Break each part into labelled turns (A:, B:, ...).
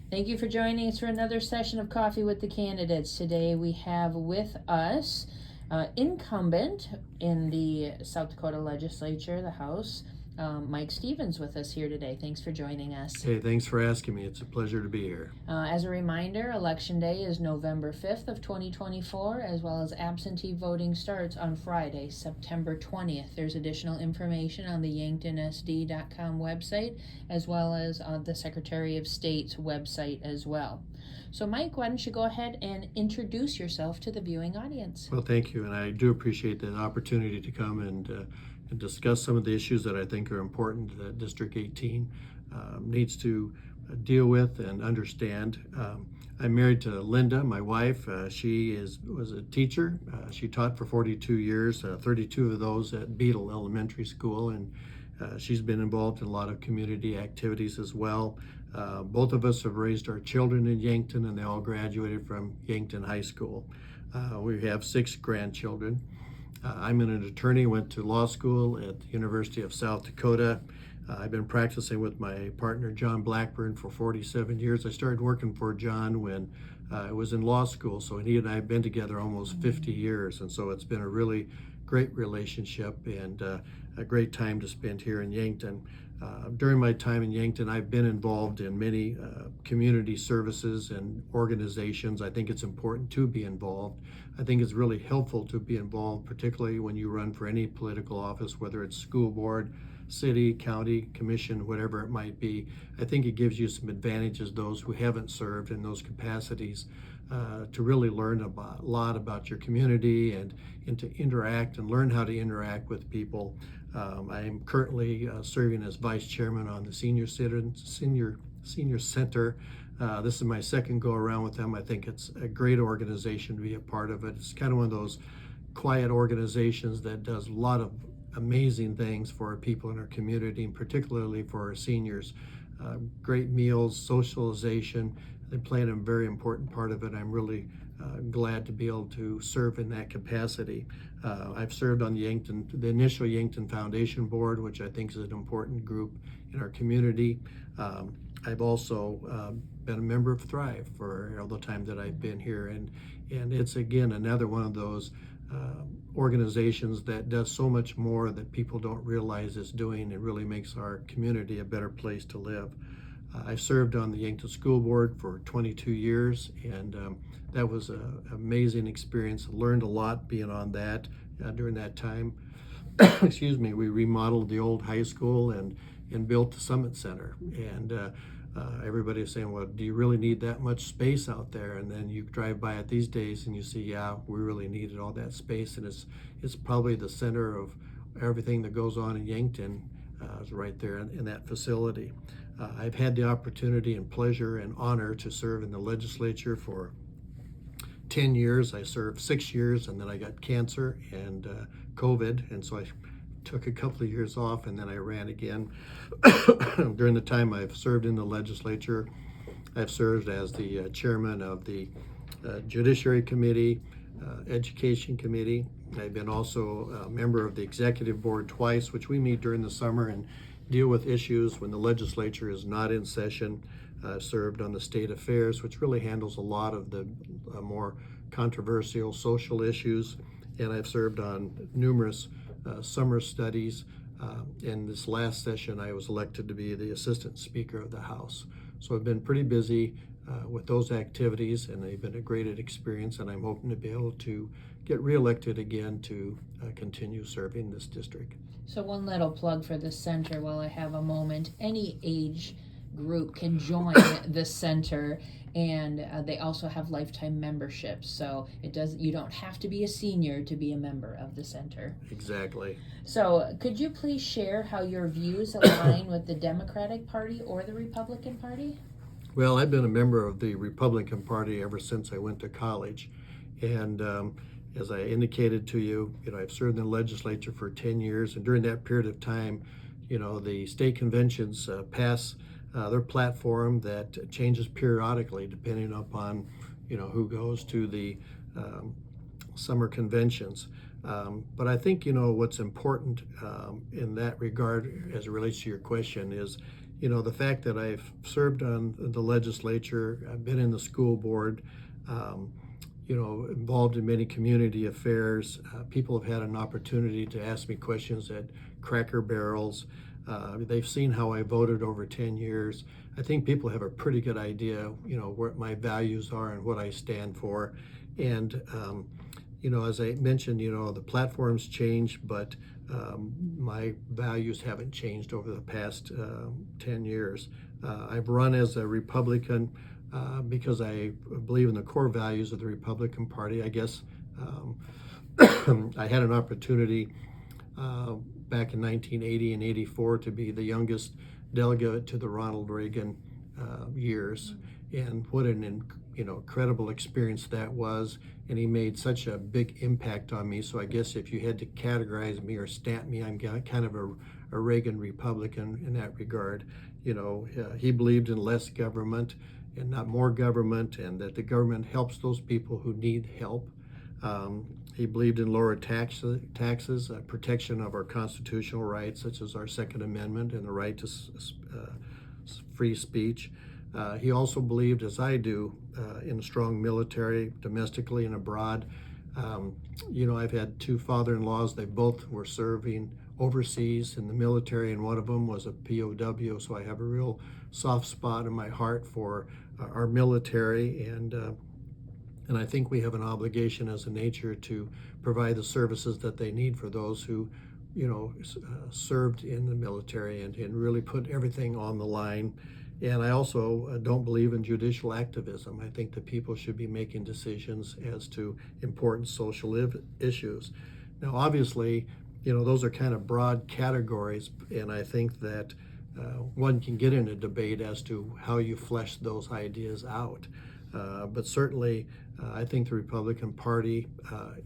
A: Thank you for joining us for another session of Coffee with the Candidates. Today we have with us incumbent in the South Dakota Legislature, the House, Mike Stevens with us here today. Thanks for joining us.
B: Hey, thanks for asking me. It's a pleasure to be here.
A: As a reminder, Election Day is November 5th of 2024, as well as absentee voting starts on Friday, September 20th. There's additional information on the yanktonsd.com website, as well as on the Secretary of State's website as well. So Mike, why don't you go ahead and introduce yourself to the viewing audience?
B: Well, thank you, and I do appreciate the opportunity to come and discuss some of the issues that I think are important that District 18 needs to deal with and understand. I'm married to Linda, my wife. She was a teacher. She taught for 42 years, 32 of those at Beetle Elementary School, and she's been involved in a lot of community activities as well. Both of us have raised our children in Yankton, and they all graduated from Yankton High School. We have 6 grandchildren. I'm an attorney, went to law school at the University of South Dakota. I've been practicing with my partner, John Blackburn, for 47 years. I started working for John when I was in law school, so he and I have been together almost 50 years, and so it's been a really great relationship and a great time to spend here in Yankton. During my time in Yankton, I've been involved in many community services and organizations. I think it's important to be involved. I think it's really helpful to be involved, particularly when you run for any political office, whether it's school board, city, county, commission, whatever it might be. I think it gives you some advantages, those who haven't served in those capacities, to really learn a lot about your community and to interact and learn how to interact with people. I am currently serving as vice chairman on the Senior Center. This is my second go around with them. I think it's a great organization to be a part of it. It's kind of one of those quiet organizations that does a lot of amazing things for our people in our community, and particularly for our seniors. Great meals, socialization. They play a very important part of it. I'm really glad to be able to serve in that capacity. I've served on the initial Yankton Foundation Board, which I think is an important group in our community. I've also been a member of Thrive for all the time that I've been here, and it's again another one of those organizations that does so much more that people don't realize it's doing. It really makes our community a better place to live. I served on the Yankton School Board for 22 years, and that was an amazing experience. I learned a lot being on that during that time. Excuse me, we remodeled the old high school and built the Summit Center. And everybody is saying, well, do you really need that much space out there? And then you drive by it these days and you see, yeah, we really needed all that space. And it's probably the center of everything that goes on in Yankton, is right there in that facility. I've had the opportunity and pleasure and honor to serve in the legislature for 10 years. I served 6 years, and then I got cancer and COVID, and so I took a couple of years off, and then I ran again. During the time I've served in the legislature, I've served as the chairman of the Judiciary Committee, Education Committee. I've been also a member of the Executive Board twice, which we meet during the summer and deal with issues when the legislature is not in session. I've served on the State Affairs, which really handles a lot of the more controversial social issues, and I've served on numerous summer studies. In this last session, I was elected to be the Assistant Speaker of the House. So I've been pretty busy with those activities, and they've been a great experience, and I'm hoping to be able to get reelected again to continue serving this district.
A: So one little plug for the center while I have a moment. Any age group can join the center, and they also have lifetime memberships, so you don't have to be a senior to be a member of the center.
B: Exactly.
A: So could you please share how your views align with the Democratic Party or the Republican Party?
B: Well, I've been a member of the Republican Party ever since I went to college, and as I indicated to you, I've served in the legislature for 10 years, and during that period of time, the state conventions pass their platform that changes periodically depending upon, who goes to the summer conventions. But I think, what's important in that regard as it relates to your question the fact that I've served on the legislature, I've been in the school board, um, involved in many community affairs. People have had an opportunity to ask me questions at Cracker Barrels. They've seen how I voted over 10 years. I think people have a pretty good idea, what my values are and what I stand for. And, as I mentioned, the platforms change, but my values haven't changed over the past 10 years. I've run as a Republican because I believe in the core values of the Republican Party. I guess I had an opportunity back in 1980 and 84 to be the youngest delegate to the Ronald Reagan years, and what an incredible experience that was. And he made such a big impact on me. So I guess if you had to categorize me or stamp me, I'm kind of a Reagan Republican in that regard. He believed in less government and not more government, and that the government helps those people who need help. He believed in lower taxes, protection of our constitutional rights, such as our Second Amendment and the right to free speech. He also believed, as I do, in a strong military, domestically and abroad. I've had two father-in-laws. They both were serving overseas in the military, and one of them was a POW, so I have a real soft spot in my heart for our military, and I think we have an obligation as a nature to provide the services that they need for those who, served in the military and really put everything on the line. And I also don't believe in judicial activism. I think that people should be making decisions as to important social issues. Now, obviously, those are kind of broad categories, and I think that one can get in a debate as to how you flesh those ideas out. But certainly, I think the Republican Party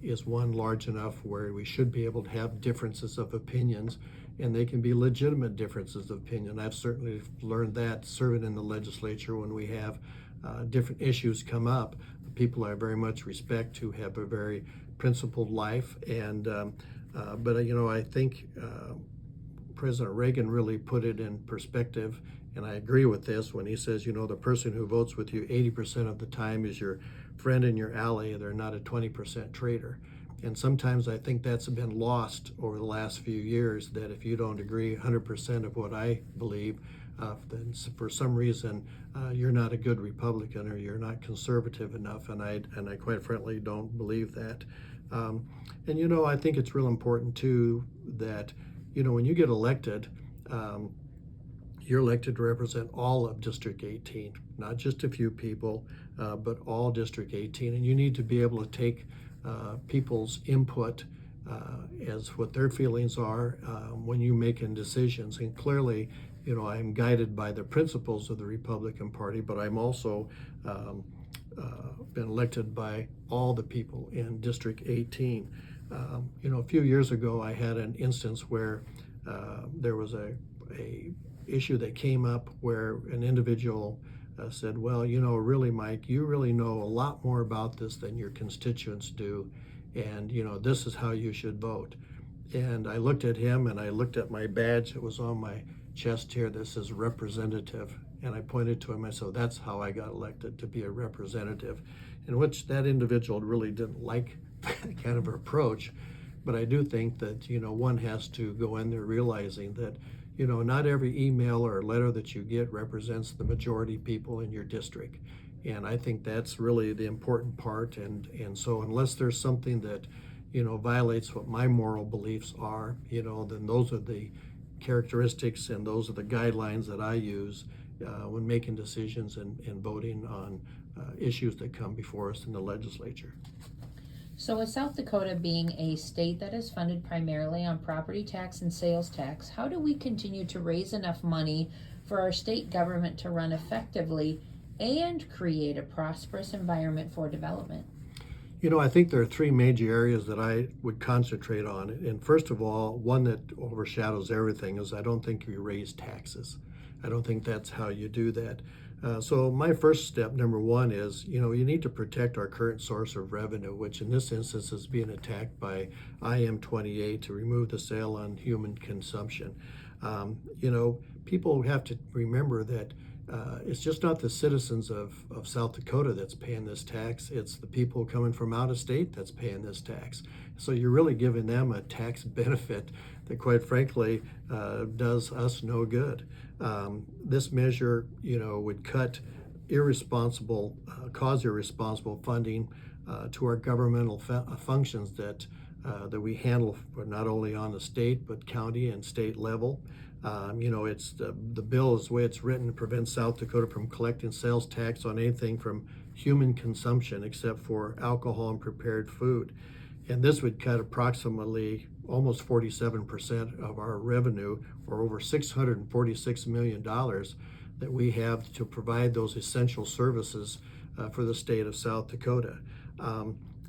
B: is one large enough where we should be able to have differences of opinions, and they can be legitimate differences of opinion. I've certainly learned that serving in the legislature when we have different issues come up. People I very much respect who have a very principled life, and but I think President Reagan really put it in perspective, and I agree with this when he says, the person who votes with you 80% of the time is your friend and your ally. They're not a 20% traitor. And sometimes I think that's been lost over the last few years, that if you don't agree 100% of what I believe, then for some reason you're not a good Republican or you're not conservative enough, and I quite frankly don't believe that. And I think it's real important too that when you get elected, you're elected to represent all of District 18, not just a few people, but all District 18, and you need to be able to take people's input as what their feelings are when you're making decisions. And clearly, I'm guided by the principles of the Republican Party, but I'm also been elected by all the people in District 18. A few years ago, I had an instance where there was a issue that came up where an individual said, well, really, Mike, you really know a lot more about this than your constituents do, and this is how you should vote. And I looked at him and I looked at my badge that was on my chest here that says representative, and I pointed to him. I said, that's how I got elected, to be a representative, in which that individual really didn't like that kind of approach. But I do think that one has to go in there realizing that not every email or letter that you get represents the majority people in your district. And I think that's really the important part. And so unless there's something that, violates what my moral beliefs are, then those are the characteristics and those are the guidelines that I use when making decisions and voting on issues that come before us in the legislature.
A: So with South Dakota being a state that is funded primarily on property tax and sales tax, how do we continue to raise enough money for our state government to run effectively and create a prosperous environment for development?
B: I think there are three major areas that I would concentrate on. And first of all, one that overshadows everything is I don't think you raise taxes. I don't think that's how you do that. So my first step, number one, is, you need to protect our current source of revenue, which in this instance is being attacked by IM28 to remove the sale on human consumption. People have to remember that it's just not the citizens of South Dakota that's paying this tax. It's the people coming from out of state that's paying this tax. So you're really giving them a tax benefit that, quite frankly, does us no good. This measure, would cause irresponsible funding to our governmental functions that we handle not only on the state but county and state level. It's the bill is the way it's written prevents South Dakota from collecting sales tax on anything from human consumption except for alcohol and prepared food. And this would cut approximately almost 47% of our revenue, or over $646 million that we have to provide those essential services for the state of South Dakota.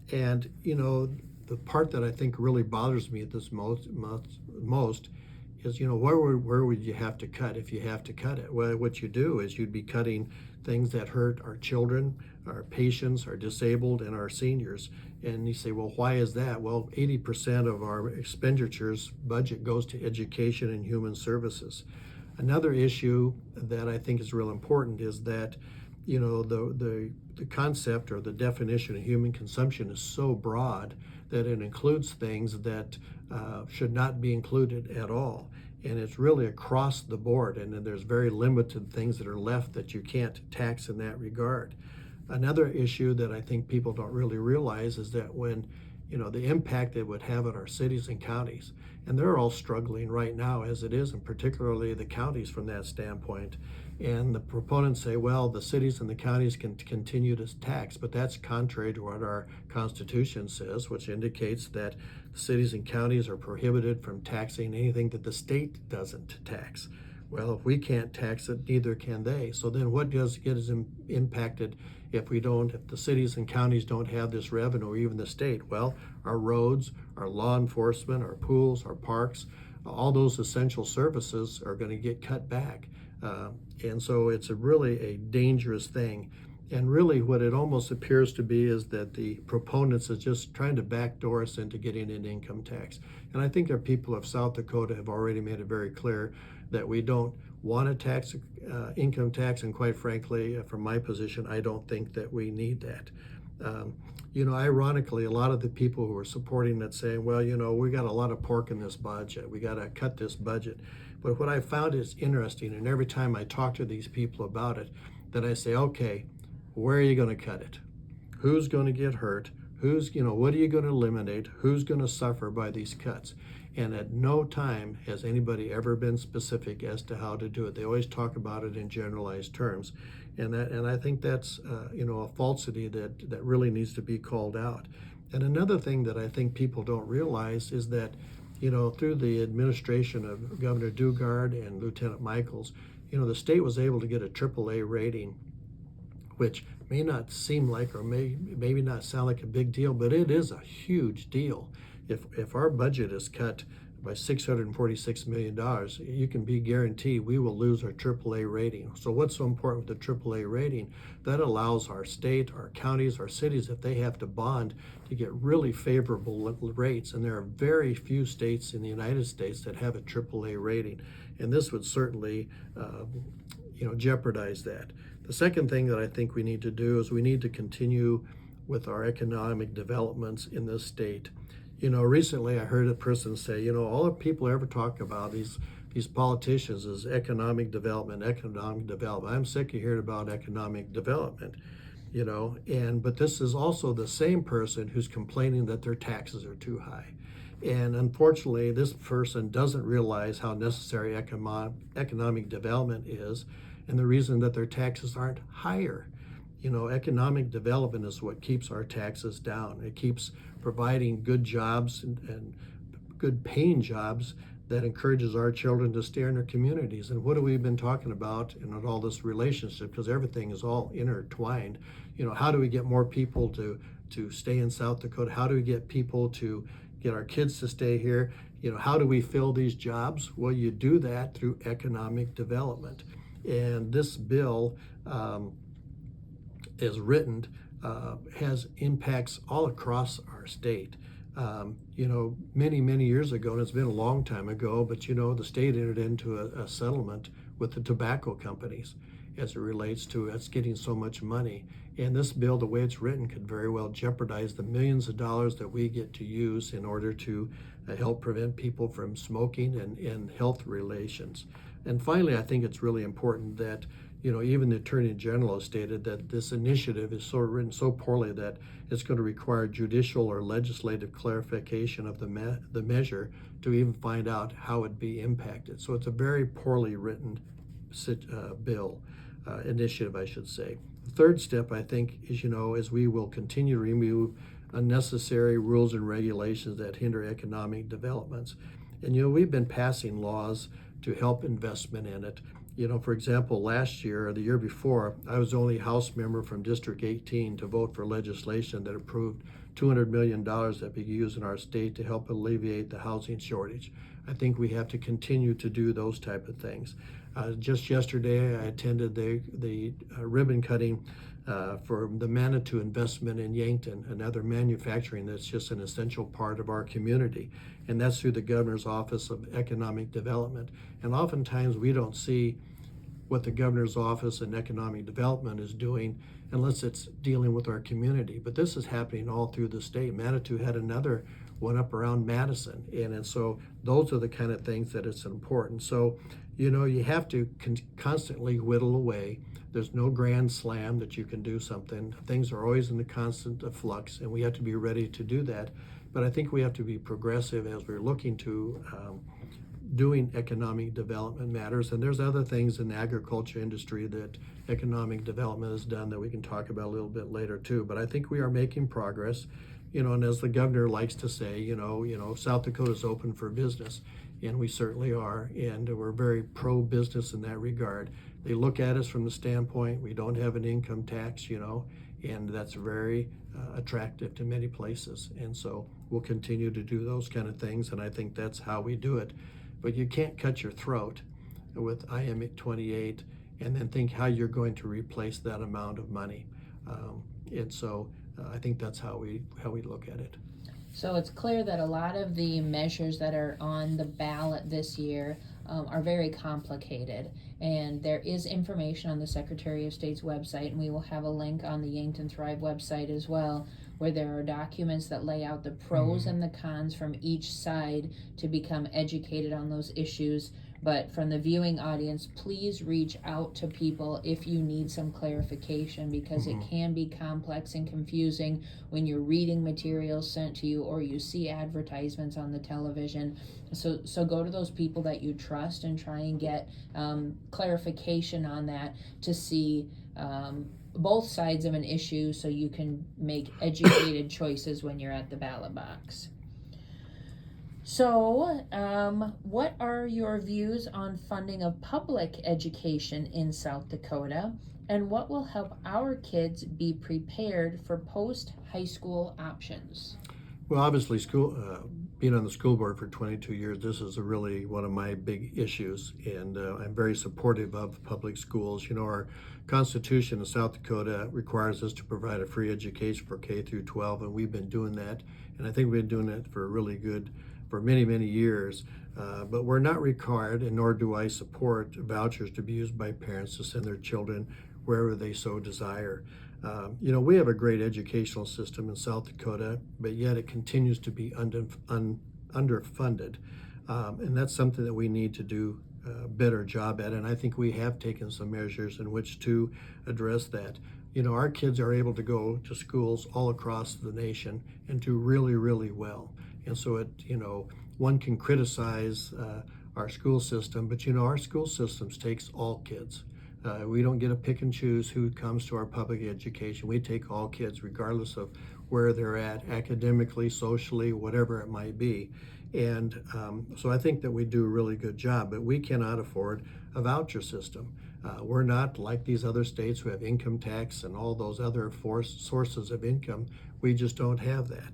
B: The part that I think really bothers me at this most is, where would you have to cut if you have to cut it? Well, what you do is you'd be cutting things that hurt our children, our patients, our disabled, and our seniors. And you say, well, why is that? Well, 80% of our expenditures budget goes to education and human services. Another issue that I think is real important is that, the concept or the definition of human consumption is so broad that it includes things that should not be included at all. And it's really across the board, and then there's very limited things that are left that you can't tax in that regard. Another issue that I think people don't really realize is that when, the impact it would have on our cities and counties, and they're all struggling right now as it is, and particularly the counties from that standpoint. And the proponents say, well, the cities and the counties can continue to tax, but that's contrary to what our Constitution says, which indicates that cities and counties are prohibited from taxing anything that the state doesn't tax. Well, if we can't tax it, neither can they. So then what does get us impacted if the cities and counties don't have this revenue, or even the state? Well, our roads, our law enforcement, our pools, our parks, all those essential services are going to get cut back. And so it's really a dangerous thing. And really what it almost appears to be is that the proponents are just trying to backdoor us into getting an income tax. And I think our people of South Dakota have already made it very clear that we don't want a tax, income tax, and quite frankly, from my position, I don't think that we need that. Ironically, a lot of the people who are supporting that saying, well, we got a lot of pork in this budget, we got to cut this budget. But what I found is interesting, and every time I talk to these people about it, then I say, okay, where are you going to cut it? Who's going to get hurt? What are you going to eliminate? Who's going to suffer by these cuts? And at no time has anybody ever been specific as to how to do it. They always talk about it in generalized terms. And I think that's a falsity that really needs to be called out. And another thing that I think people don't realize is that, through the administration of Governor Dugard and Lieutenant Michaels, the state was able to get a AAA rating, which may not seem like, or maybe not sound like a big deal, but it is a huge deal. If our budget is cut by $646 million, you can be guaranteed we will lose our AAA rating. So what's so important with the AAA rating? That allows our state, our counties, our cities, if they have to bond, to get really favorable rates. And there are very few states in the United States that have a AAA rating. And this would certainly jeopardize that. The second thing that I think we need to do is we need to continue with our economic developments in this state. Recently I heard a person say, all the people ever talk about, these politicians, is economic development. I'm sick of hearing about economic development, but this is also the same person who's complaining that their taxes are too high. And unfortunately, this person doesn't realize how necessary economic development is, and the reason that their taxes aren't higher. Economic development is what keeps our taxes down. It keeps providing good jobs and good paying jobs that encourages our children to stay in their communities. And what have we been talking about in all this relationship? Because everything is all intertwined. How do we get more people to stay in South Dakota? How do we get people to get our kids to stay here? How do we fill these jobs? Well, you do that through economic development. And this bill, as written, has impacts all across our state. many years ago, and it's been a long time ago, but the state entered into a settlement with the tobacco companies as it relates to us getting so much money. And this bill, the way it's written, could very well jeopardize the millions of dollars that we get to use in order to help prevent people from smoking and health relations. And finally, I think it's really important that even the Attorney General has stated that this initiative is written so poorly that it's going to require judicial or legislative clarification of the measure to even find out how it'd be impacted. So it's a very poorly written initiative, I should say. The third step, I think, is we will continue to remove unnecessary rules and regulations that hinder economic developments. And we've been passing laws to help investment in it. For example, last year or the year before, I was the only House member from District 18 to vote for legislation that approved $200 million that be used in our state to help alleviate the housing shortage. I think we have to continue to do those type of things. Just yesterday, I attended the ribbon cutting for the Manitou investment in Yankton, another manufacturing that's just an essential part of our community. And that's through the Governor's Office of Economic Development. And oftentimes we don't see what the Governor's Office of Economic Development is doing unless it's dealing with our community. But this is happening all through the state. Manitou had another one up around Madison. And so those are the kind of things that it's important. So, you have to constantly whittle away. There's no grand slam that you can do something. Things are always in the constant flux, and we have to be ready to do that. But I think we have to be progressive as we're looking to doing economic development matters. And there's other things in the agriculture industry that economic development has done that we can talk about a little bit later too. But I think we are making progress. And as the governor likes to say, South Dakota is open for business, and we certainly are, and we're very pro-business in that regard. They look at us from the standpoint we don't have an income tax, and that's very attractive to many places. And so we'll continue to do those kind of things, and I think that's how we do it. But you can't cut your throat with IM28 and then think how you're going to replace that amount of money. And so I think that's how we look at it.
A: So it's clear that a lot of the measures that are on the ballot this year are very complicated, and there is information on the Secretary of State's website, and we will have a link on the Yankton Thrive website as well, where there are documents that lay out the pros and the cons from each side to become educated on those issues. But from the viewing audience, please reach out to people if you need some clarification, because it can be complex and confusing when you're reading materials sent to you or you see advertisements on the television. So go to those people that you trust and try and get clarification on that to see both sides of an issue so you can make educated choices when you're at the ballot box. So, what are your views on funding of public education in South Dakota, and what will help our kids be prepared for post-high school options?
B: Well, obviously, being on the school board for 22 years, this is really one of my big issues, and I'm very supportive of public schools. Our Constitution in South Dakota requires us to provide a free education for K through 12, and we've been doing that, and I think we've been doing that for many years, but we're not required, and nor do I support vouchers to be used by parents to send their children wherever they so desire. We have a great educational system in South Dakota, but yet it continues to be underfunded, and that's something that we need to do a better job at, and I think we have taken some measures in which to address that. Our kids are able to go to schools all across the nation and do really well. And so one can criticize our school system, but our school systems takes all kids. We don't get to pick and choose who comes to our public education. We take all kids regardless of where they're at academically, socially, whatever it might be. And so I think that we do a really good job, but we cannot afford a voucher system. We're not like these other states who have income tax and all those other sources of income. We just don't have that.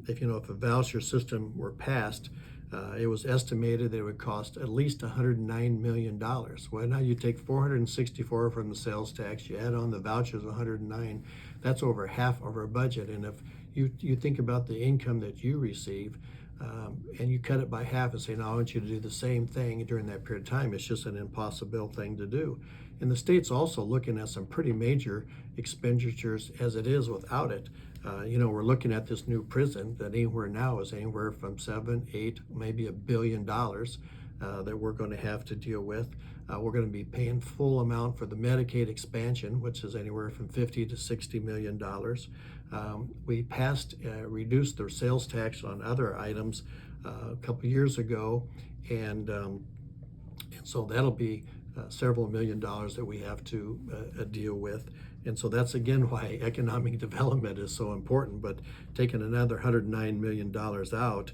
B: If a voucher system were passed, It was estimated that it would cost at least $109 million. Well, now you take 464 from the sales tax, you add on the vouchers, 109. That's over half of our budget. And if you think about the income that you receive, and you cut it by half and say, no, I want you to do the same thing during that period of time, it's just an impossible thing to do. And the state's also looking at some pretty major expenditures as it is without it. We're looking at this new prison that anywhere now is anywhere from $7, $8, maybe $1 billion that we're going to have to deal with. We're going to be paying full amount for the Medicaid expansion, which is anywhere from $50 to $60 million. We reduced their sales tax on other items a couple years ago, and so that'll be several $1 million that we have to deal with. And so that's again why economic development is so important. But taking another $109 million out,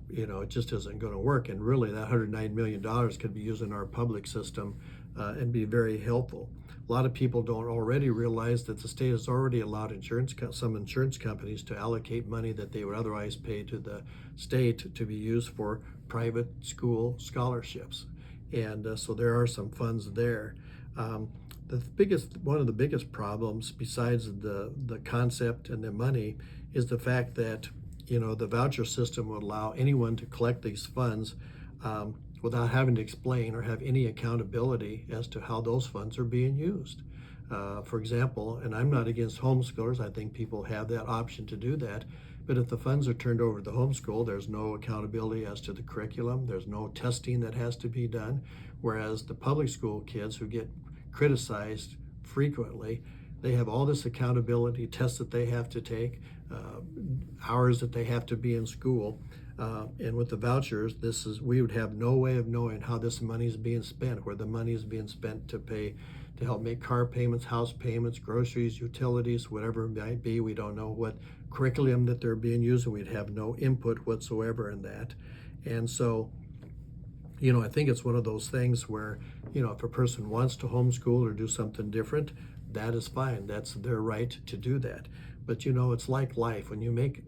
B: it just isn't going to work. And really, that $109 million could be used in our public system and be very helpful. A lot of people don't already realize that the state has already allowed some insurance companies to allocate money that they would otherwise pay to the state to be used for private school scholarships. And so there are some funds there. One of the biggest problems, besides the concept and the money, is the fact that the voucher system would allow anyone to collect these funds without having to explain or have any accountability as to how those funds are being used. For example, and I'm not against homeschoolers, I think people have that option to do that, but if the funds are turned over to the homeschool, there's no accountability as to the curriculum, there's no testing that has to be done, whereas the public school kids who get criticized frequently, they have all this accountability, tests that they have to take, hours that they have to be in school. And with the vouchers, we would have no way of knowing how this money is being spent, where the money is being spent to help make car payments, house payments, groceries, utilities, whatever it might be. We don't know what curriculum that they're being used, and we'd have no input whatsoever in that. And so, I think it's one of those things where, if a person wants to homeschool or do something different, that is fine. That's their right to do that. But it's like life. When you make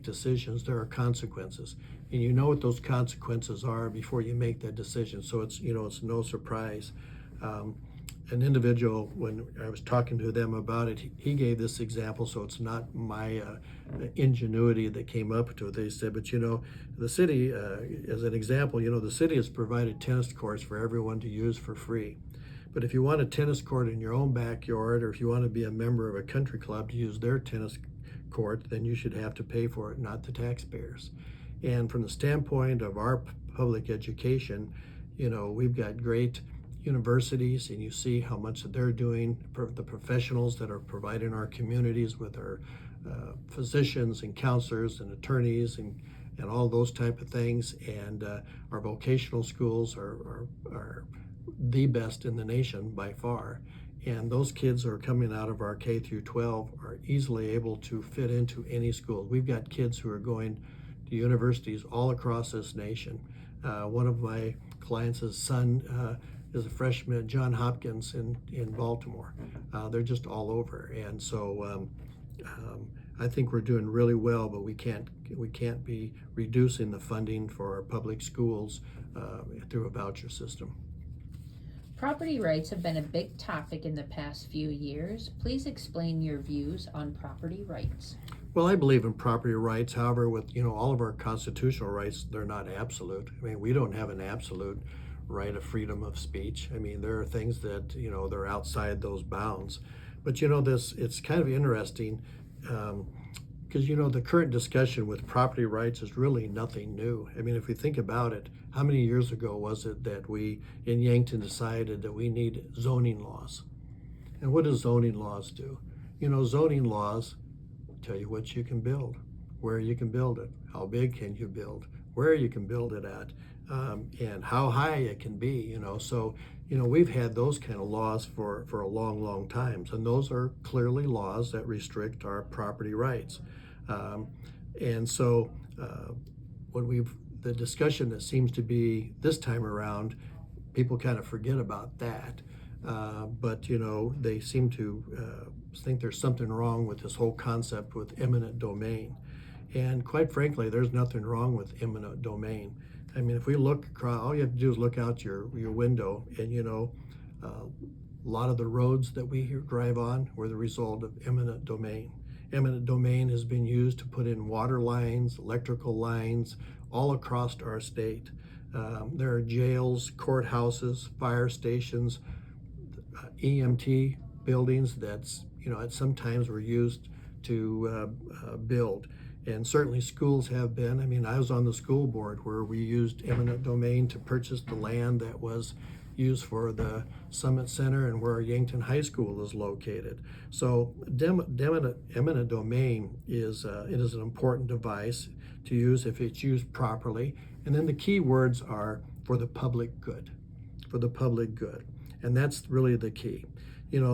B: decisions, there are consequences, and you know what those consequences are before you make that decision. So it's no surprise. An individual, when I was talking to them about it, he gave this example, so it's not my ingenuity that came up to it. They said, but the city, as an example, the city has provided tennis courts for everyone to use for free. But if you want a tennis court in your own backyard, or if you want to be a member of a country club to use their tennis court, then you should have to pay for it, not the taxpayers. And from the standpoint of our public education, we've got great universities, and you see how much that they're doing, the professionals that are providing our communities with our physicians and counselors and attorneys and all those type of things. And our vocational schools are the best in the nation by far. And those kids who are coming out of our K through 12 are easily able to fit into any school. We've got kids who are going to universities all across this nation. One of my clients' son is a freshman at Johns Hopkins in Baltimore. They're just all over. And so I think we're doing really well, but we can't be reducing the funding for our public schools through a voucher system.
A: Property rights have been a big topic in the past few years. Please explain your views on property rights.
B: Well, I believe in property rights. However, with all of our constitutional rights, they're not absolute. I mean, we don't have an absolute right of freedom of speech. I mean, there are things that they're outside those bounds. But it's kind of interesting because the current discussion with property rights is really nothing new. I mean, if we think about it, how many years ago was it that we in Yankton decided that we need zoning laws? And what do zoning laws do? Zoning laws tell you what you can build, where you can build it, how big can you build, where you can build it at, and how high it can be. So we've had those kind of laws for a long time, and those are clearly laws that restrict our property rights. And so the discussion that seems to be this time around, people kind of forget about that. But they seem to think there's something wrong with this whole concept with eminent domain. And quite frankly, there's nothing wrong with eminent domain. I mean, if we look across, all you have to do is look out your window, and a lot of the roads that we drive on were the result of eminent domain. Eminent domain has been used to put in water lines, electrical lines, all across our state. There are jails, courthouses, fire stations, EMT buildings that's, at sometimes were used to build. And certainly schools have been. I mean, I was on the school board where we used eminent domain to purchase the land that was used for the Summit Center and where Yankton High School is located. So eminent domain is it is an important device to use if it's used properly. And then the key words are for the public good, for the public good. And that's really the key.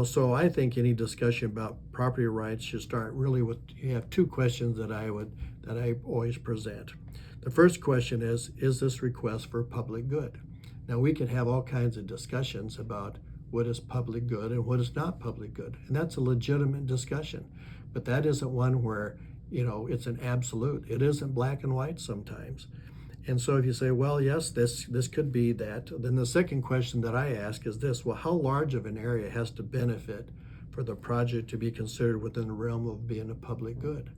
B: So I think any discussion about property rights should start really with, you have two questions that I always present. The first question is this request for public good? Now, we could have all kinds of discussions about what is public good and what is not public good, and that's a legitimate discussion. But that isn't one where, it's an absolute. It isn't black and white sometimes. And so if you say, well, yes, this could be that, then the second question that I ask is this: well, how large of an area has to benefit for the project to be considered within the realm of being a public good?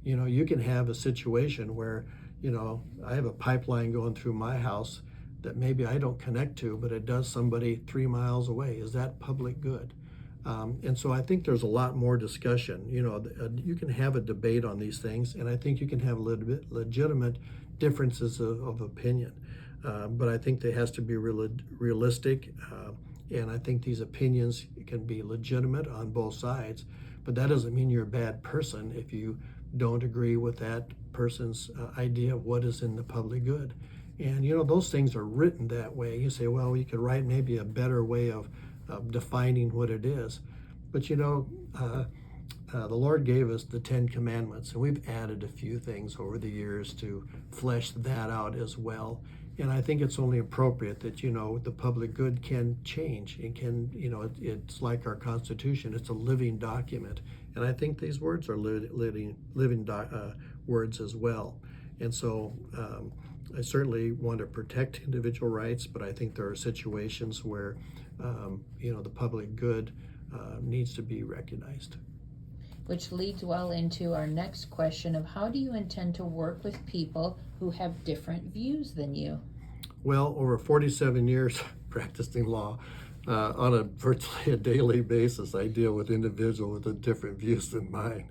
B: You can have a situation where, I have a pipeline going through my house that maybe I don't connect to, but it does somebody 3 miles away. Is that public good? And so I think there's a lot more discussion. You can have a debate on these things, and I think you can have legitimate differences of opinion. But I think there has to be realistic, and I think these opinions can be legitimate on both sides. But that doesn't mean you're a bad person if you don't agree with that person's idea of what is in the public good. And those things are written that way. You say, well, you could write maybe a better way of defining what it is. But the Lord gave us the 10 Commandments, and we've added a few things over the years to flesh that out as well. And I think it's only appropriate that, the public good can change. It can, it's like our Constitution. It's a living document. And I think these words are living words as well. And so I certainly want to protect individual rights, but I think there are situations where, the public good needs to be recognized.
A: Which leads well into our next question of how do you intend to work with people who have different views than you?
B: Well, over 47 years practicing law, on virtually a daily basis, I deal with individuals with different views than mine.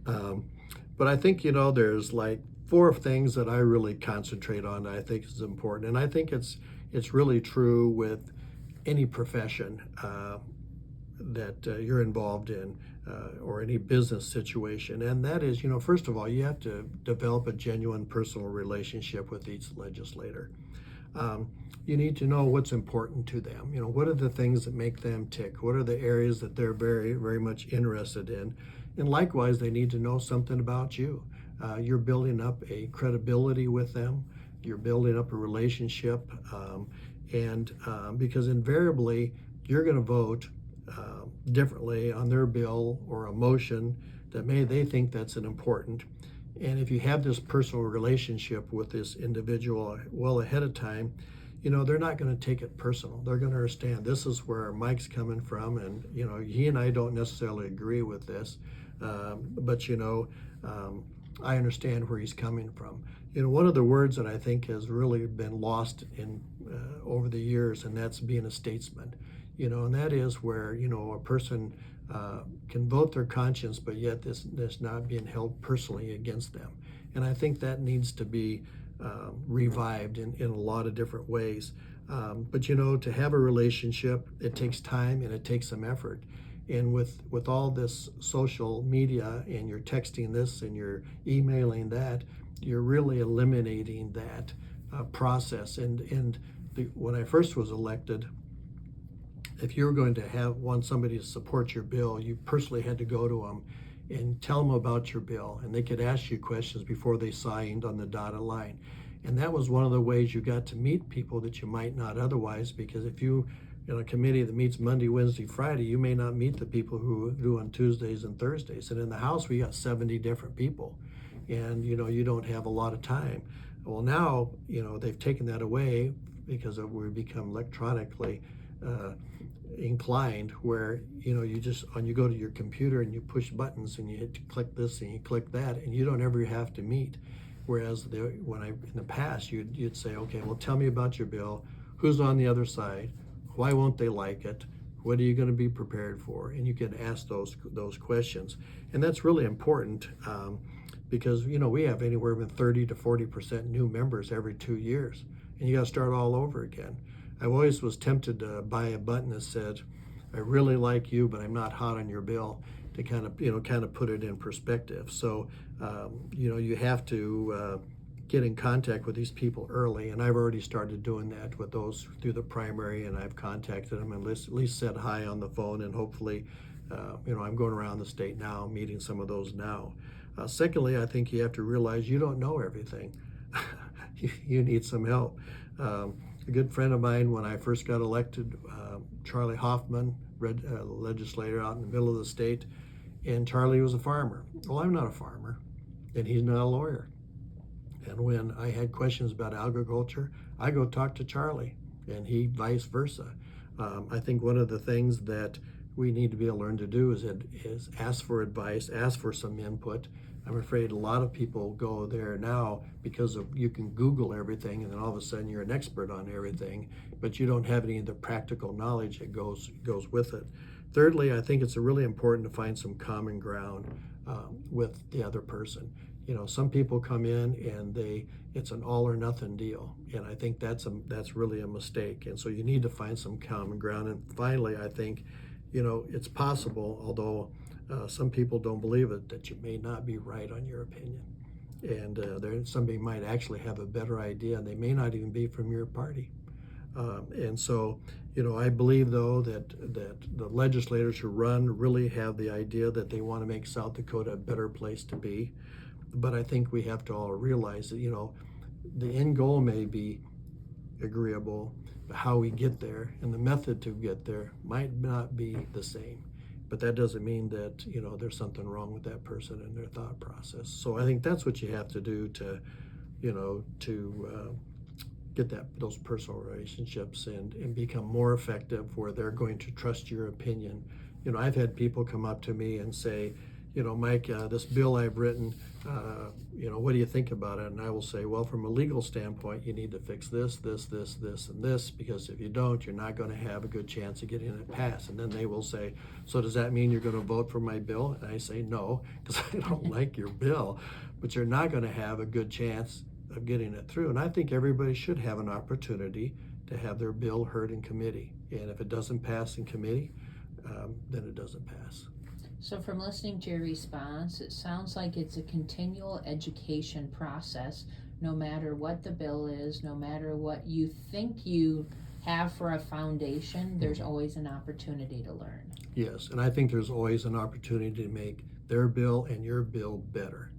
B: But I think, there's like 4 things that I really concentrate on that I think is important. And I think it's really true with any profession that you're involved in, or any business situation. And that is, first of all, you have to develop a genuine personal relationship with each legislator. You need to know what's important to them. What are the things that make them tick? What are the areas that they're very, very much interested in? And likewise, they need to know something about you. You're building up a credibility with them. You're building up a relationship. Because invariably, you're going to vote differently on their bill or a motion that they think that's an important. And if you have this personal relationship with this individual well ahead of time, they're not going to take it personal. They're going to understand this is where Mike's coming from, and he and I don't necessarily agree with this, but I understand where he's coming from. One of the words that I think has really been lost in over the years, and that's being a statesman. And that is where a person can vote their conscience, but yet this not being held personally against them. And I think that needs to be revived in a lot of different ways. But to have a relationship, it takes time and it takes some effort. And with all this social media, and you're texting this and you're emailing that, you're really eliminating that process. When I first was elected, if you were going to want somebody to support your bill, you personally had to go to them and tell them about your bill, and they could ask you questions before they signed on the dotted line. And that was one of the ways you got to meet people that you might not otherwise, because if you in a committee that meets Monday, Wednesday, Friday, you may not meet the people who do on Tuesdays and Thursdays. And in the House, we got 70 different people. and you don't have a lot of time. Well, now they've taken that away because we've become electronically inclined, where you just you go to your computer and you push buttons and you hit click this and you click that, and you don't ever have to meet. Whereas in the past you'd say, okay, well, tell me about your bill, who's on the other side, why won't they like it, what are you going to be prepared for, and you can ask those questions. And that's really important, because we have anywhere from 30 to 40% new members every 2 years, and you got to start all over again. I always was tempted to buy a button that said, I really like you, but I'm not hot on your bill, to kind of put it in perspective. So you have to get in contact with these people early, and I've already started doing that with those through the primary, and I've contacted them and at least said hi on the phone, and hopefully I'm going around the state now meeting some of those now. Secondly, I think you have to realize you don't know everything. You need some help. A good friend of mine, when I first got elected, Charlie Hoffman, legislator out in the middle of the state, and Charlie was a farmer. Well, I'm not a farmer, and he's not a lawyer. And when I had questions about agriculture, I go talk to Charlie, and he vice versa. I think one of the things that we need to be able to learn to do is ask for advice, ask for some input. I'm afraid a lot of people go there now because you can Google everything, and then all of a sudden you're an expert on everything, but you don't have any of the practical knowledge that goes with it. Thirdly, I think it's really important to find some common ground with the other person. Some people come in and it's an all or nothing deal, and I think that's really a mistake. And so you need to find some common ground. And finally, I think it's possible, although some people don't believe it, that you may not be right on your opinion, and somebody might actually have a better idea, and they may not even be from your party. And so I believe, though, that the legislators who run really have the idea that they want to make South Dakota a better place to be. But I think we have to all realize that the end goal may be agreeable, but how we get there and the method to get there might not be the same. But that doesn't mean that there's something wrong with that person and their thought process. So I think that's what you have to do to get those personal relationships and become more effective, where they're going to trust your opinion. I've had people come up to me and say, Mike, this bill I've written, what do you think about it? And I will say, well, from a legal standpoint, you need to fix this, this, this, this, and this, because if you don't, you're not going to have a good chance of getting it passed. And then they will say, so does that mean you're going to vote for my bill? And I say, no, because I don't like your bill, but you're not going to have a good chance of getting it through. And I think everybody should have an opportunity to have their bill heard in committee. And if it doesn't pass in committee, then it doesn't pass.
A: So from listening to your response, it sounds like it's a continual education process. No matter what the bill is, no matter what you think you have for a foundation, there's always an opportunity to learn.
B: Yes, and I think there's always an opportunity to make their bill and your bill better.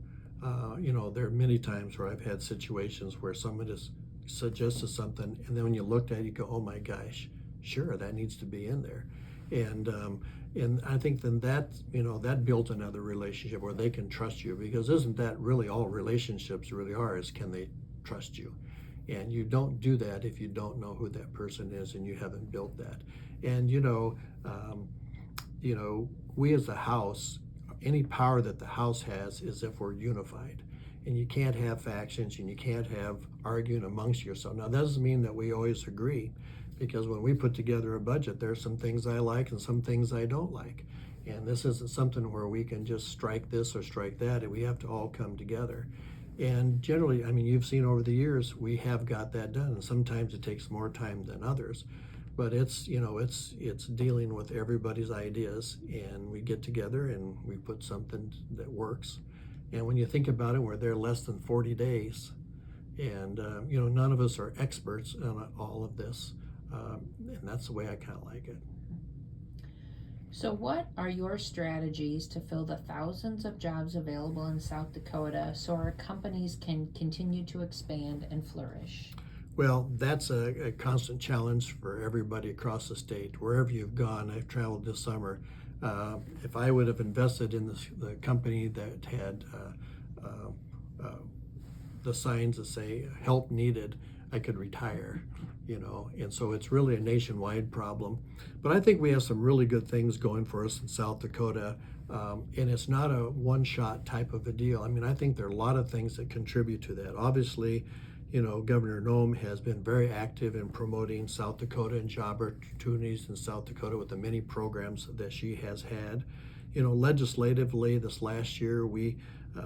B: There are many times where I've had situations where someone just suggested something, and then when you looked at it, you go, oh my gosh, sure, that needs to be in there. And I think then that builds another relationship where they can trust you, because isn't that really all relationships really are, is can they trust you? And you don't do that if you don't know who that person is and you haven't built that. And we as a House, any power that the House has is if we're unified. And you can't have factions, and you can't have arguing amongst yourself. Now, that doesn't mean that we always agree, because when we put together a budget, there's some things I like and some things I don't like. And this isn't something where we can just strike this or strike that, and we have to all come together. And generally, you've seen over the years, we have got that done. And sometimes it takes more time than others. But it's dealing with everybody's ideas, and we get together and we put something that works. And when you think about it, we're there less than 40 days. And, none of us are experts on all of this. And that's the way I kind of like it.
A: So what are your strategies to fill the thousands of jobs available in South Dakota so our companies can continue to expand and flourish?
B: Well, that's a constant challenge for everybody across the state. Wherever you've gone, I've traveled this summer. If I would have invested in the company that had the signs that say help needed, I could retire, and so it's really a nationwide problem. But I think we have some really good things going for us in South Dakota, and it's not a one-shot type of a deal. I mean, I think there are a lot of things that contribute to that. Obviously, Governor Noem has been very active in promoting South Dakota and job opportunities in South Dakota with the many programs that she has had. Legislatively, this last year, we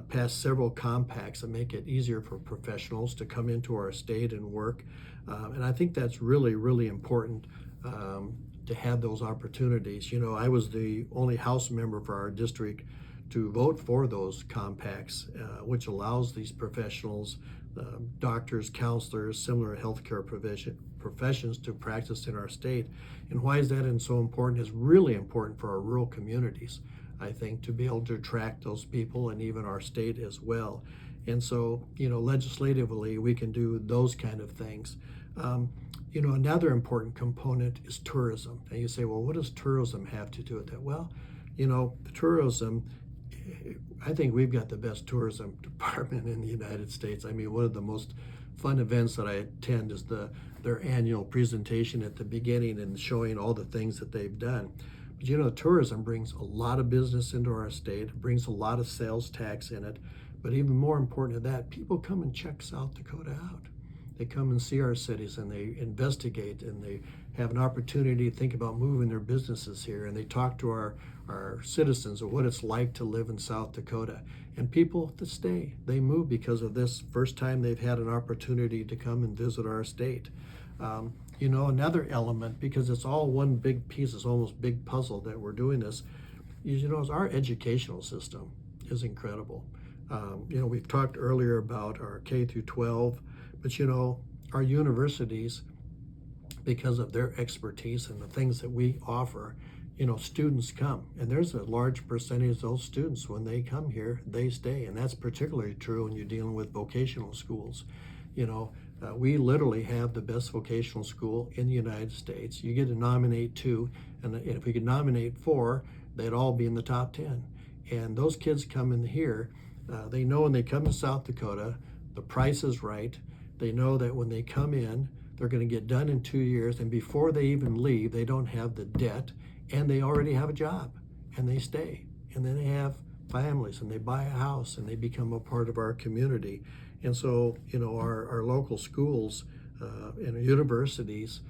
B: passed several compacts that make it easier for professionals to come into our state and work. And I think that's really, really important to have those opportunities. I was the only House member for our district to vote for those compacts, which allows these professionals, doctors, counselors, similar healthcare professions to practice in our state. And why is that so important? It's really important for our rural communities, I think, to be able to attract those people and even our state as well. And so, legislatively, we can do those kind of things. Another important component is tourism. And you say, well, what does tourism have to do with that? Well, tourism, I think we've got the best tourism department in the United States. I mean, one of the most fun events that I attend is their annual presentation at the beginning and showing all the things that they've done. But tourism brings a lot of business into our state, it brings a lot of sales tax in it. But even more important than that, people come and check South Dakota out. They come and see our cities and they investigate and they have an opportunity to think about moving their businesses here, and they talk to our citizens of what it's like to live in South Dakota. And people that stay, they move because of this first time they've had an opportunity to come and visit our state. Another element, because it's all one big piece, it's almost big puzzle that we're doing this, is our educational system is incredible. We've talked earlier about our K through 12, but our universities, because of their expertise and the things that we offer, students come, and there's a large percentage of those students, when they come here, they stay, and that's particularly true when you're dealing with vocational schools. We literally have the best vocational school in the United States. You get to nominate 2, and if we could nominate 4, they'd all be in the top 10. And those kids come in here, they know when they come to South Dakota, the price is right. They know that when they come in, they're going to get done in 2 years, and before they even leave, they don't have the debt, and they already have a job, and they stay, and then they have families, and they buy a house, and they become a part of our community. And so, our local schools and universities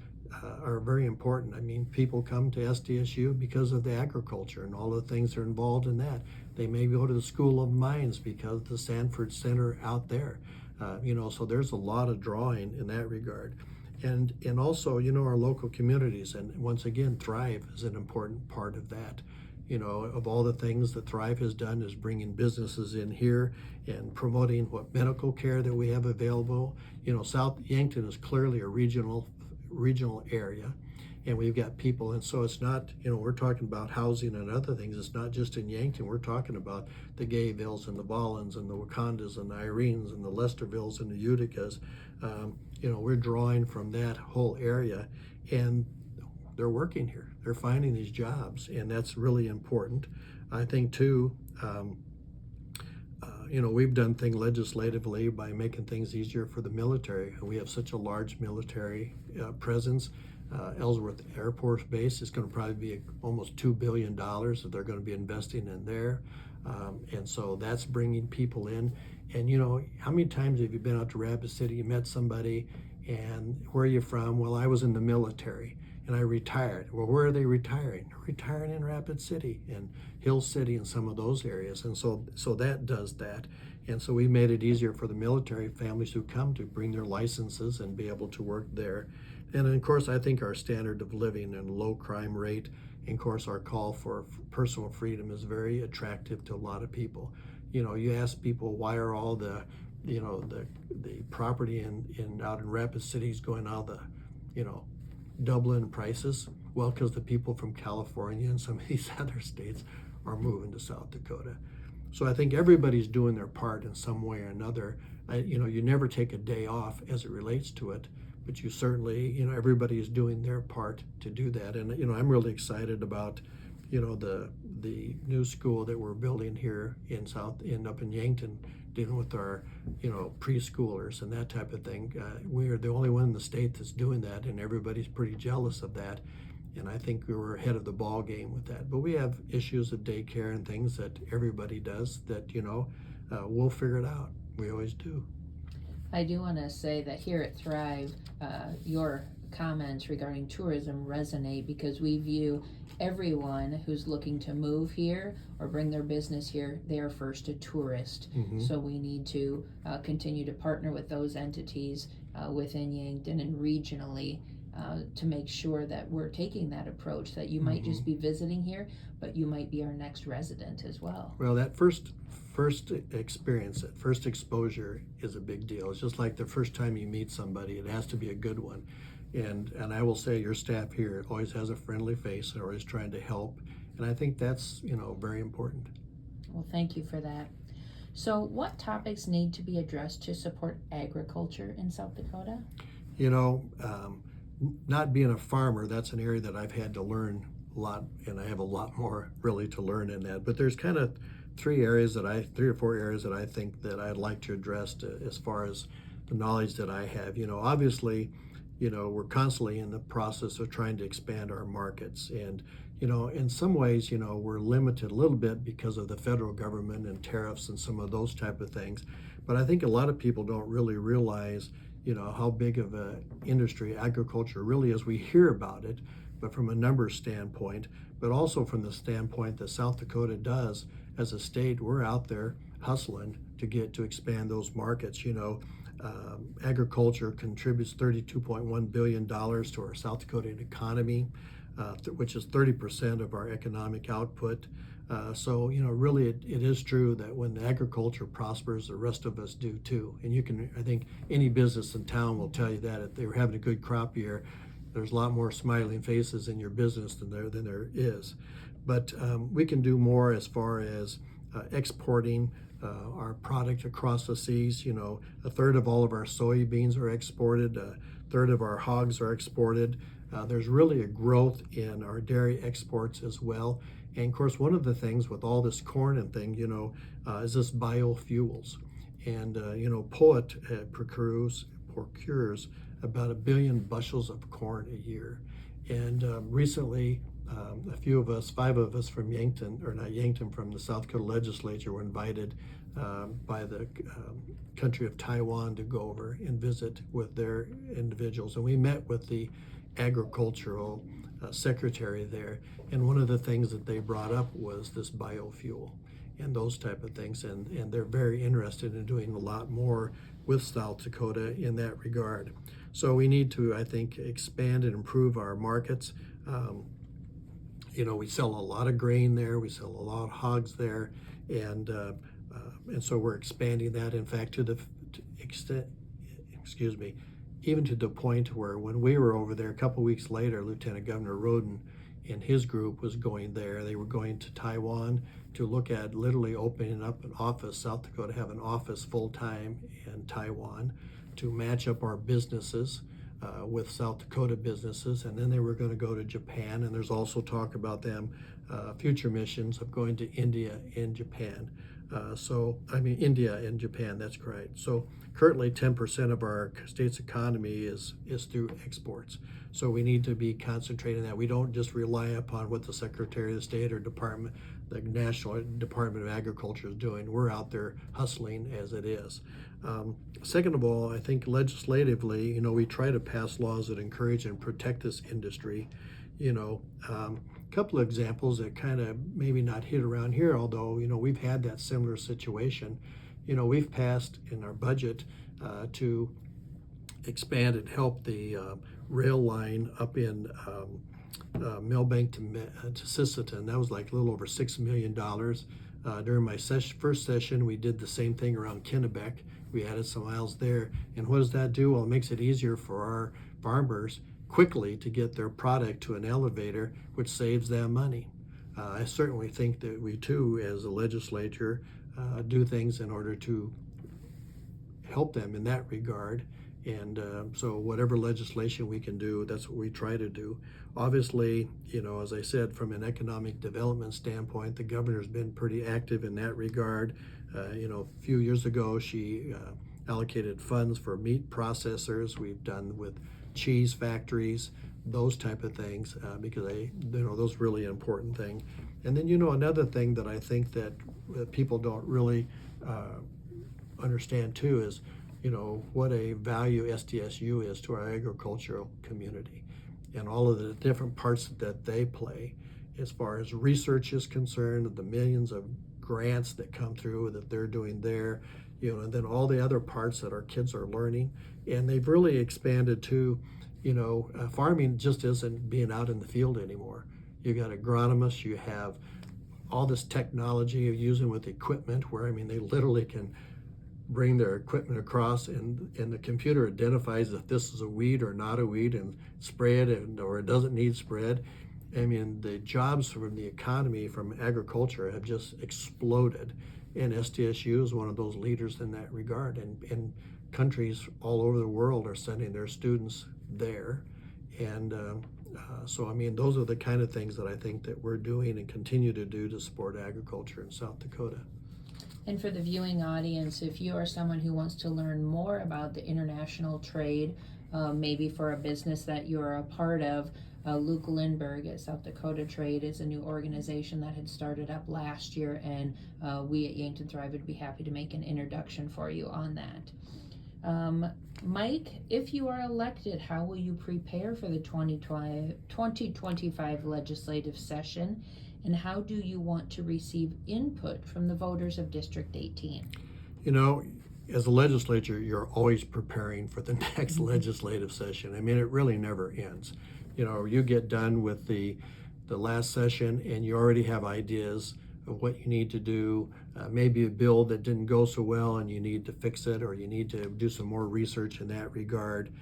B: are very important. I mean, people come to SDSU because of the agriculture and all the things that are involved in that. They may go to the School of Mines because of the Sanford Center out there. So there's a lot of drawing in that regard. And also, our local communities, and once again, Thrive is an important part of that. Of all the things that Thrive has done is bringing businesses in here and promoting what medical care that we have available. South Yankton is clearly a regional area, and we've got people, and so it's not, we're talking about housing and other things. It's not just in Yankton. We're talking about the Gayevilles and the Ballins and the Wakandas and the Irenes and the Lestervilles and the Uticas. We're drawing from that whole area, and they're working here. They're finding these jobs, and that's really important. I think too, we've done things legislatively by making things easier for the military. We have such a large military presence. Ellsworth Air Force Base is going to probably be almost $2 billion that they're going to be investing in there. And so that's bringing people in. And how many times have you been out to Rapid City, you met somebody, and where are you from? Well, I was in the military and I retired. Well, where are they retiring? They're retiring in Rapid City and Hill City and some of those areas. And so that does that. And so we made it easier for the military families who come to bring their licenses and be able to work there. And of course, I think our standard of living and low crime rate, and of course, our call for personal freedom is very attractive to a lot of people. You ask people, why are all the property out in Rapid City is going out the, Dublin prices? Well, because the people from California and some of these other states are moving to South Dakota. So I think everybody's doing their part in some way or another. You never take a day off as it relates to it, but you certainly, everybody is doing their part to do that. And, I'm really excited about the new school that we're building here up in Yankton, dealing with our preschoolers and that type of thing. We are the only one in the state that's doing that, and everybody's pretty jealous of that. And I think we were ahead of the ball game with that. But we have issues of daycare and things that everybody does that we'll figure it out. We always do.
A: I do want to say that here at Thrive, your comments regarding tourism resonate because we view everyone who's looking to move here or bring their business here, they are first a tourist.
B: Mm-hmm.
A: So we need to continue to partner with those entities within Yankton and regionally to make sure that we're taking that approach, that you might just be visiting here, but you might be our next resident as well.
B: Well, that first experience, that first exposure is a big deal. It's just like the first time you meet somebody, it has to be a good one. And I will say your staff here always has a friendly face and always trying to help. And I think that's, very important.
A: Well, thank you for that. So what topics need to be addressed to support agriculture in South Dakota?
B: Not being a farmer, that's an area that I've had to learn a lot, and I have a lot more really to learn in that. But there's kind of three or four areas that I think that I'd like to address as far as the knowledge that I have. Obviously, we're constantly in the process of trying to expand our markets. And, in some ways, we're limited a little bit because of the federal government and tariffs and some of those type of things. But I think a lot of people don't really realize, how big of a industry agriculture really is. We hear about it, but from a numbers standpoint, but also from the standpoint that South Dakota does as a state, we're out there hustling to expand those markets. Agriculture contributes $32.1 billion to our South Dakotan economy, which is 30% of our economic output. So really it is true that when agriculture prospers, the rest of us do too. And I think any business in town will tell you that if they were having a good crop year, there's a lot more smiling faces in your business than there is. But we can do more as far as exporting our product across the seas. A third of all of our soybeans are exported, a third of our hogs are exported. There's really a growth in our dairy exports as well. And of course, one of the things with all this corn and thing, is this biofuels. And, POET procures about 1 billion bushels of corn a year. And recently, a few of us, 5 of us from from the South Dakota legislature were invited by the country of Taiwan to go over and visit with their individuals. And we met with the agricultural secretary there. And one of the things that they brought up was this biofuel and those type of things. And they're very interested in doing a lot more with South Dakota in that regard. So we need to, I think, expand and improve our markets. We sell a lot of grain there, we sell a lot of hogs there, and so we're expanding that. In fact, to the extent, even to the point where when we were over there, a couple weeks later, Lieutenant Governor Roden and his group was going there. They were going to Taiwan to look at literally opening up an office. South Dakota have an office full-time in Taiwan to match up our businesses with South Dakota businesses, and then they were going to go to Japan, and there's also talk about them future missions of going to India and Japan. India and Japan, that's correct. So currently 10% of our state's economy is through exports. So we need to be concentrating that. We don't just rely upon what the Secretary of State or the National Department of Agriculture is doing. We're out there hustling as it is. Second of all, I think legislatively, we try to pass laws that encourage and protect this industry. Couple of examples that kind of maybe not hit around here, although, we've had that similar situation. We've passed in our budget to expand and help the rail line up in Millbank to Sisseton. That was like a little over $6 million. During my first session, we did the same thing around Kennebec. We added some miles there. And what does that do? Well, it makes it easier for our farmers quickly to get their product to an elevator, which saves them money. I certainly think that we too, as a legislature, do things in order to help them in that regard. And so whatever legislation we can do, that's what we try to do. Obviously, as I said, from an economic development standpoint, the governor's been pretty active in that regard. A few years ago, she allocated funds for meat processors. We've done with cheese factories, those type of things, because those really important thing. And then, another thing that I think that people don't really understand too is, what a value SDSU is to our agricultural community and all of the different parts that they play as far as research is concerned, the millions of grants that come through that they're doing there, and then all the other parts that our kids are learning. And they've really expanded to, farming just isn't being out in the field anymore. You got agronomists, you have all this technology you're using with equipment where, they literally can bring their equipment across and the computer identifies if this is a weed or not a weed and spray it or it doesn't need spread. The jobs from the economy from agriculture have just exploded, and SDSU is one of those leaders in that regard, and countries all over the world are sending their students there. And so those are the kind of things that I think that we're doing and continue to do to support agriculture in South Dakota.
A: And for the viewing audience, if you are someone who wants to learn more about the international trade, maybe for a business that you're a part of, Luke Lindberg at South Dakota Trade is a new organization that had started up last year, and we at Yankton Thrive would be happy to make an introduction for you on that. Mike, if you are elected, how will you prepare for the 2025 legislative session? And how do you want to receive input from the voters of District 18?
B: As a legislature, you're always preparing for the next legislative session. It really never ends. You get done with the last session and you already have ideas of what you need to do. Maybe a bill that didn't go so well and you need to fix it, or you need to do some more research in that regard.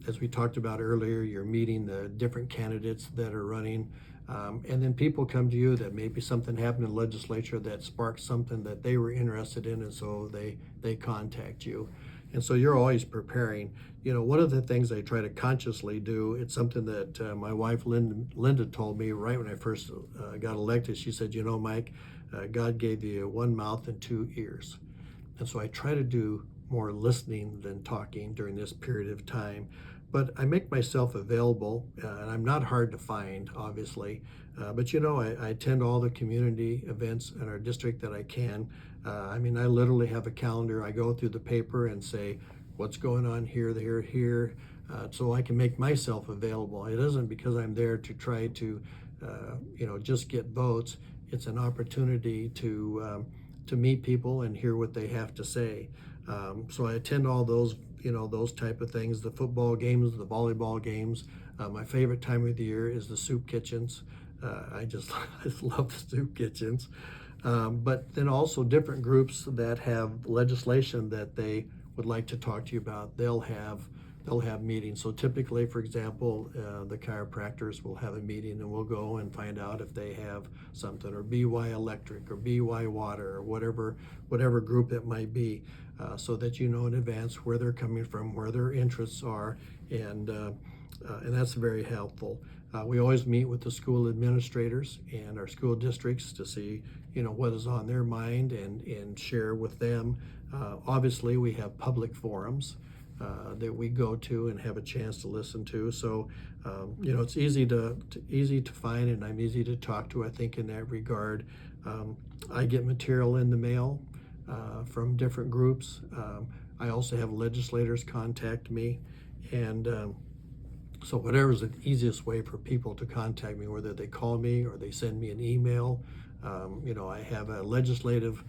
B: As we talked about earlier, you're meeting the different candidates that are running. And then people come to you that maybe something happened in the legislature that sparked something that they were interested in, and so they contact you. And so you're always preparing. One of the things I try to consciously do, it's something that my wife Linda told me right when I first got elected. She said, Mike, God gave you one mouth and two ears. And so I try to do more listening than talking during this period of time. But I make myself available, and I'm not hard to find, obviously. But I attend all the community events in our district that I can. I literally have a calendar. I go through the paper and say, what's going on here, here, so I can make myself available. It isn't because I'm there to try to, just get votes. It's an opportunity to meet people and hear what they have to say. So I attend all those, those type of things, the football games, the volleyball games. My favorite time of the year is the soup kitchens. I just love the soup kitchens. But then also different groups that have legislation that they would like to talk to you about, they'll have meetings. So typically, for example, the chiropractors will have a meeting and we'll go and find out if they have something, or BY Electric or BY Water or whatever group it might be, so that you know in advance where they're coming from, where their interests are, and that's very helpful. We always meet with the school administrators and our school districts to see, what is on their mind and share with them. Obviously, we have public forums that we go to and have a chance to listen to. So, it's easy to find, and I'm easy to talk to, I think, in that regard. I get material in the mail from different groups. I also have legislators contact me, and so whatever's the easiest way for people to contact me, whether they call me or they send me an email. I have a legislative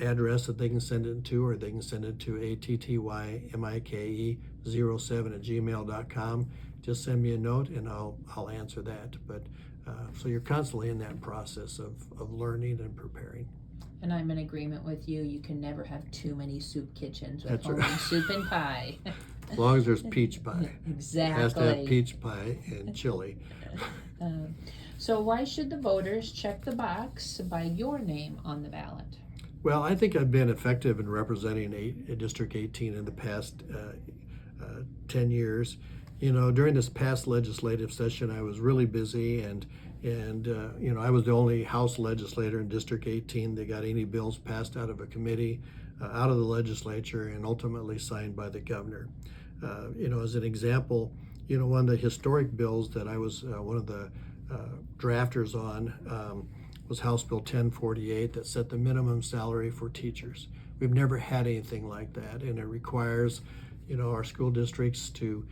B: address that they can send it to, or they can send it to attyMike07@gmail.com. Just send me a note and I'll answer that. But so you're constantly in that process of learning and preparing.
A: And I'm in agreement with you. You can never have too many soup kitchens with
B: That's
A: only
B: right.
A: soup and pie.
B: As long as there's peach pie.
A: Exactly.
B: It has to have peach pie and chili.
A: So why should the voters check the box by your name on the ballot?
B: Well, I think I've been effective in representing District 18 in the past 10 years. You know, during this past legislative session, I was really busy, and I was the only House legislator in District 18 that got any bills passed out of a committee, out of the legislature, and ultimately signed by the governor. As an example, one of the historic bills that I was one of the drafters on was House Bill 1048 that set the minimum salary for teachers. We've never had anything like that, and it requires, our school districts to,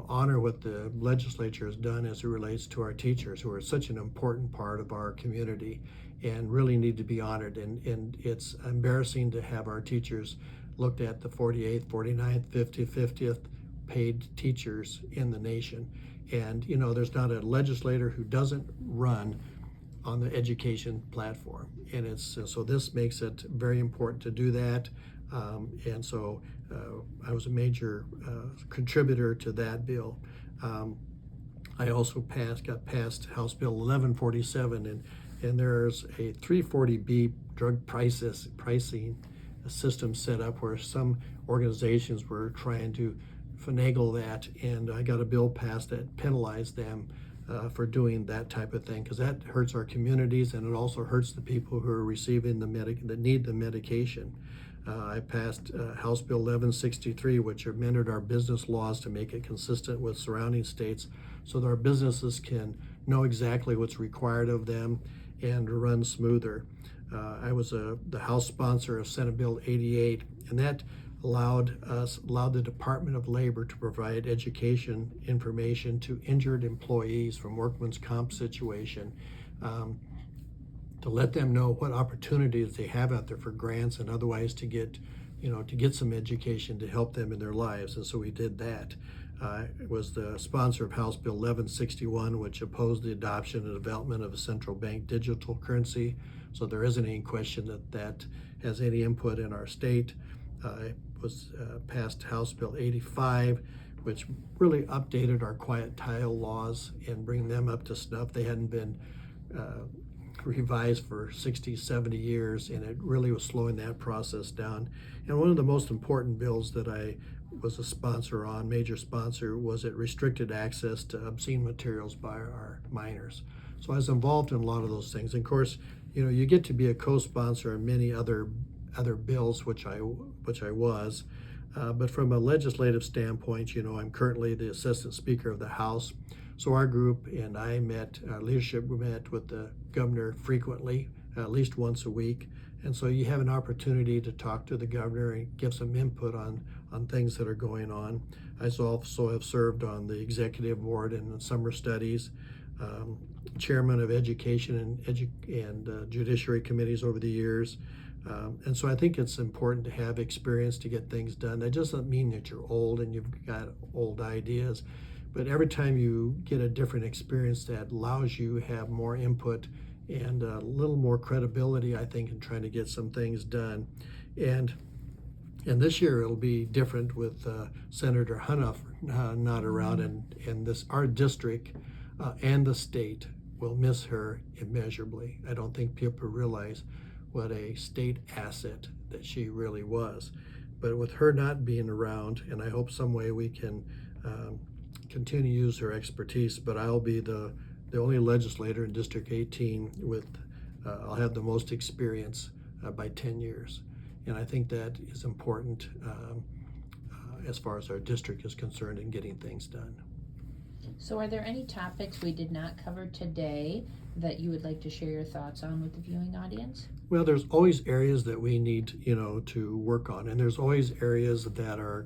B: honor what the legislature has done as it relates to our teachers, who are such an important part of our community and really need to be honored. And it's embarrassing to have our teachers looked at the 48th, 49th, 50th, 50th paid teachers in the nation. And, there's not a legislator who doesn't run on the education platform. And so this makes it very important to do that. And so I was a major contributor to that bill. I also got passed House Bill 1147, and there's a 340B drug pricing system set up where some organizations were trying to finagle that, and I got a bill passed that penalized them for doing that type of thing, because that hurts our communities, and it also hurts the people who are receiving that need the medication. I passed House Bill 1163, which amended our business laws to make it consistent with surrounding states so that our businesses can know exactly what's required of them and run smoother. I was the House sponsor of Senate Bill 88, and that allowed the Department of Labor to provide education information to injured employees from workman's comp situation, to let them know what opportunities they have out there for grants and otherwise to get some education to help them in their lives. And so we did that. I was the sponsor of House Bill 1161, which opposed the adoption and development of a central bank digital currency. So there isn't any question that has any input in our state. I was passed House Bill 85, which really updated our quiet title laws and bring them up to snuff. They hadn't been revised for 60, 70 years, and it really was slowing that process down. And one of the most important bills that I was a major sponsor, was it restricted access to obscene materials by our minors. So I was involved in a lot of those things. And of course, you get to be a co-sponsor on many other bills, which I was. But from a legislative standpoint, I'm currently the Assistant Speaker of the House. So our group and our leadership met with the governor frequently, at least once a week. And so you have an opportunity to talk to the governor and give some input on things that are going on. I also have served on the executive board and summer studies, chairman of education and judiciary committees over the years. And so I think it's important to have experience to get things done. That doesn't mean that you're old and you've got old ideas, but every time you get a different experience, that allows you to have more input and a little more credibility, I think, in trying to get some things done. And this year it'll be different with Senator Hunhofer not around, and our district and the state will miss her immeasurably. I don't think people realize what a state asset that she really was. But with her not being around, and I hope some way we can continue to use her expertise, but I'll be the only legislator in District 18 with, I'll have the most experience by 10 years. And I think that is important as far as our district is concerned in getting things done.
A: So are there any topics we did not cover today that you would like to share your thoughts on with the viewing audience?
B: Well, there's always areas that we need, to work on, and there's always areas that are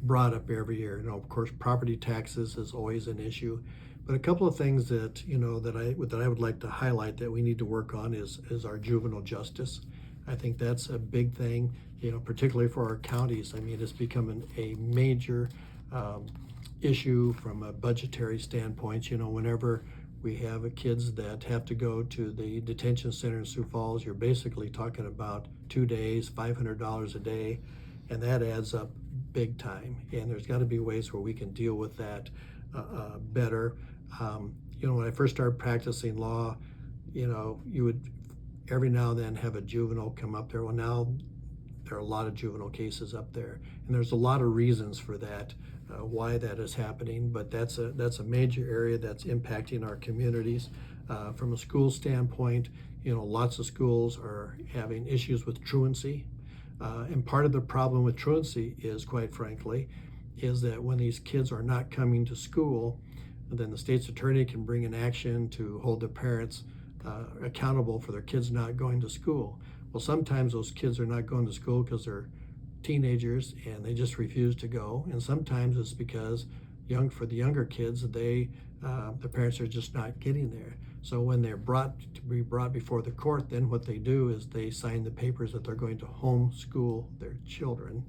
B: brought up every year. Of course, property taxes is always an issue, but a couple of things that that I would like to highlight that we need to work on is our juvenile justice. I think that's a big thing, particularly for our counties. I mean, it's become a major issue from a budgetary standpoint. Whenever we have kids that have to go to the detention center in Sioux Falls, you're basically talking about 2 days, $500 a day, and that adds up big time. And there's got to be ways where we can deal with that better. When I first started practicing law, every now and then have a juvenile come up there. Well, now there are a lot of juvenile cases up there, and there's a lot of reasons for that, why that is happening. But that's a major area that's impacting our communities. From a school standpoint, lots of schools are having issues with truancy, and part of the problem with truancy is, quite frankly, is that when these kids are not coming to school, then the state's attorney can bring an action to hold the parents accountable for their kids not going to school. Well, sometimes those kids are not going to school because they're teenagers and they just refuse to go, and sometimes it's because for the younger kids, the parents are just not getting there. So when they're brought before the court, then what they do is they sign the papers that they're going to homeschool their children,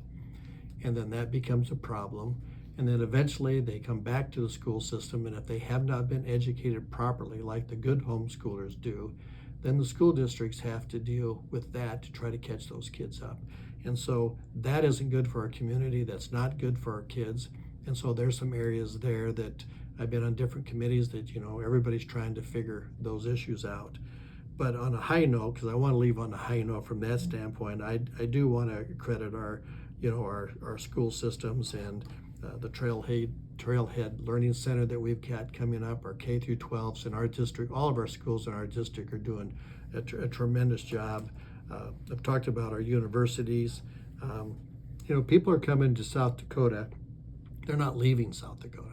B: and then that becomes a problem. And then eventually they come back to the school system, and if they have not been educated properly, like the good homeschoolers do, then the school districts have to deal with that to try to catch those kids up. And so that isn't good for our community. That's not good for our kids. And so there's some areas there that I've been on different committees that, everybody's trying to figure those issues out. But on a high note, because I want to leave on a high note from that standpoint, I do want to credit our school systems and the Trailhead Learning Center that we've got coming up, our K through 12s in our district. All of our schools in our district are doing a tremendous job. I've talked about our universities. People are coming to South Dakota. They're not leaving South Dakota.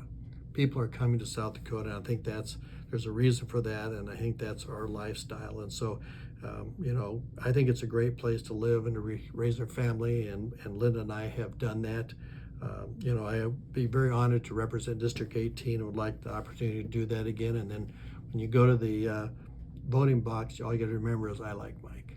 B: People are coming to South Dakota, and I think there's a reason for that, and I think that's our lifestyle. And so, I think it's a great place to live and to raise our family, and Linda and I have done that. I'd be very honored to represent District 18 and would like the opportunity to do that again. And then when you go to the voting box, all you got to remember is I like Mike.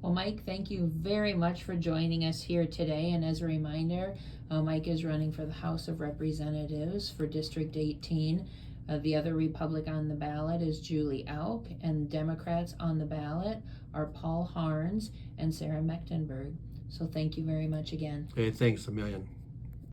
A: Well, Mike, thank you very much for joining us here today. And as a reminder, Mike is running for the House of Representatives for District 18. The other Republican on the ballot is Julie Auk, and Democrats on the ballot are Paul Harns and Sarah Mechtenberg. So thank you very much again.
B: Hey, thanks a million.